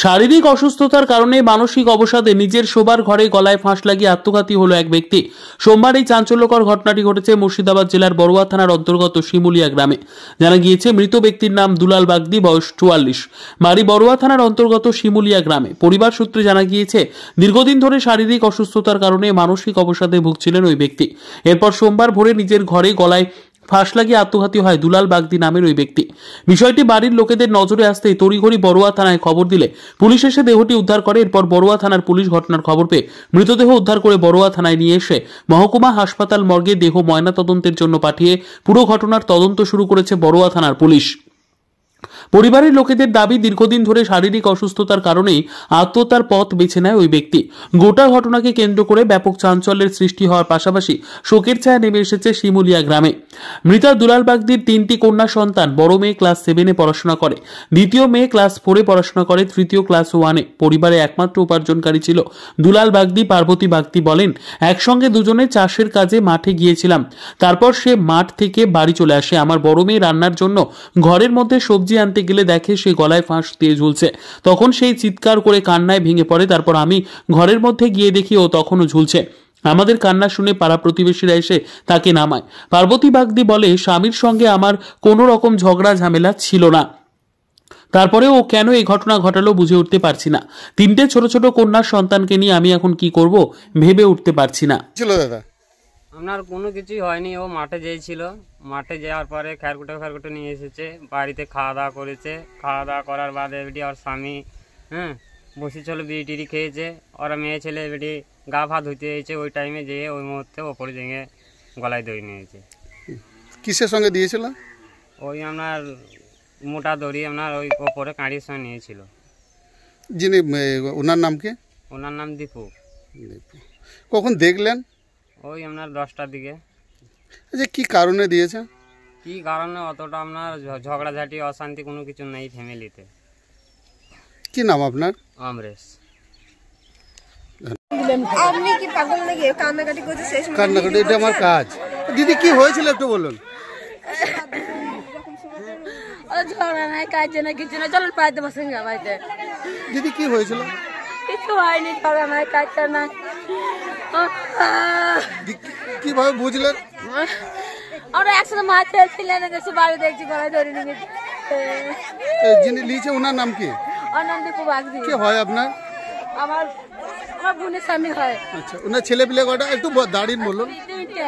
শারীরিক অসুস্থতার কারণে মানসিক অবসাদে নিজের শোবার ঘরে গলায় ফাঁস লাগিয়ে আত্মঘাতী হলো এক ব্যক্তি। সোমবার এই চাঞ্চল্যকর ঘটনাটি ঘটেছে মুর্শিদাবাদ জেলার বড়ুয়া থানার অন্তর্গত শিমুলিয়া গ্রামে। জানা গিয়েছে মৃত ব্যক্তির নাম দুলাল বাগদি, বয়স 44, বাড়ি বড়ুয়া থানার অন্তর্গত শিমুলিয়া গ্রামে। পরিবার সূত্রে জানা গিয়েছে দীর্ঘদিন ধরে শারীরিক অসুস্থতার কারণে মানসিক অবসাদে ভুগছিলেন ওই ব্যক্তি। এরপর সোমবার ভোরে নিজের ঘরে গলায় ফাঁস লাগিয়ে আত্মঘাতী হয় দুলাল বাগদি নামের ওই ব্যক্তি। বিষয়টি বাড়ির লোকেদের নজরে আসতেই তড়িঘড়ি বড়ুয়া থানায় খবর দিলে পুলিশ এসে দেহটি উদ্ধার করে। এরপর বড়ুয়া থানার পুলিশ ঘটনার খবর পেয়ে মৃতদেহ উদ্ধার করে বড়ুয়া থানায় নিয়ে এসে মহকুমা হাসপাতাল মর্গে দেহ ময়নাতদন্তের জন্য পাঠিয়ে পুরো ঘটনার তদন্ত শুরু করেছে বড়ুয়া থানার পুলিশ। পরিবারের লোকেদের দাবি, দীর্ঘদিন ধরে শারীরিক অসুস্থতার কারণেই আত্মহত্যার পথ বেছে নেয় ওই ব্যক্তি। গোটা ঘটনাকে কেন্দ্র করে ব্যাপক চাঞ্চল্যের সৃষ্টি হওয়ার পাশাপাশি শোকের ছায়া নেমে এসেছে শিমুলিয়া গ্রামে। মৃতা দুলাল বাগদির 3টি কন্যা সন্তান। বড় মেয়ে ক্লাস 7-এ পড়াশোনা করে, দ্বিতীয় মেয়ে ক্লাস 4-এ পড়াশোনা করে, তৃতীয় ক্লাস 1-এ। পরিবারে একমাত্র উপার্জনকারী ছিল দুলাল বাগদি। পার্বতী বাগদি বলেন, একসঙ্গে দুজনে চাষের কাজে মাঠে গিয়েছিলাম। তারপর সে মাঠ থেকে বাড়ি চলে আসে। আমার বড় মেয়ে রান্নার জন্য ঘরের মধ্যে সবজি আনতে গেলে দেখে সে গলায় ফাঁস দিয়ে ঝুলছে। তখন সেই চিৎকার করে কান্নায় ভেঙে পড়ে। তারপর আমি ঘরের মধ্যে গিয়ে দেখি ও তখনও ঝুলছে। আমাদের কান্না শুনে পাড়া প্রতিবেশীরা এসে তাকে নামায়। পার্বতী বাগদি বলে, স্বামীর সঙ্গে আমার কোনো রকম ঝগড়া ঝামেলা ছিল না। তারপরে ও কেন এই ঘটনা ঘটালো বুঝে উঠতে পারছি না। 3টে ছোট ছোট কন্যার সন্তানকে নিয়ে আমি এখন কি করব ভেবে উঠতে পারছি না। ছিল দাদা, আপনার কোনো কিছুই হয়নি। ও মাঠে গিয়েছিল, মাঠে যাওয়ার পরে খেরকুটে নিয়ে এসেছে, বাড়িতে খাওয়া দাওয়া করেছে। খাওয়া দাওয়া করার বাদে বেটি ওর স্বামী বসেছিল, বিড়ি খেয়েছে। ওরা মেয়ে ছেলে বেটি গা ভাত ধুতে হয়েছে। ওই টাইমে যেয়ে ওই মুহূর্তে ওপরে ভেঙে গলায় দড়ি নিয়েছে। কিসের সঙ্গে দিয়েছিল? ওই আপনার মোটা দড়ি আপনার ওই ওপরে কাঁড়ির সঙ্গে নিয়েছিল। যিনি ওনার নাম কি? ওনার নাম দীপু। কখন দেখলেন? ওই আপনার 10টার দিকে। আচ্ছা, কি কারণে দিয়েছে? কি কারণে অতটা আপনার ঝগড়াঝাটি অশান্তি কোনো কিছু নেই ফ্যামিলিতে। কি নাম আপনার? আমরেশ। আপনি কি পাগল নাকি? কান্নাকাটি করতে শেষ কান্নাকাটি, এটা আমার কাজ। দিদি কি হয়েছিল একটু বলুন। ঝগড়া নাই, কাজ না, কিছু না। চলুন পাইতে বসেন বাড়িতে। দিদি কি হয়েছিল? কিছু হয়নি, ঝগড়া নাই, কাজটা নাই। কিভাবে বুঝলেন? আমরা একসাথে মাছ ছিলেন, দেখছি বাড়ি দেখছি গলায় ধরে নিয়ে। যিনি লিখছে ওনার নাম কি? ওনার দীপু বাগদি। কে হয় আপনার? আমার বোনের স্বামী হয়। আচ্ছা, ওনার ছেলে পিলে কটা একটু দাঁড়িয়ে বলুন। 3টে।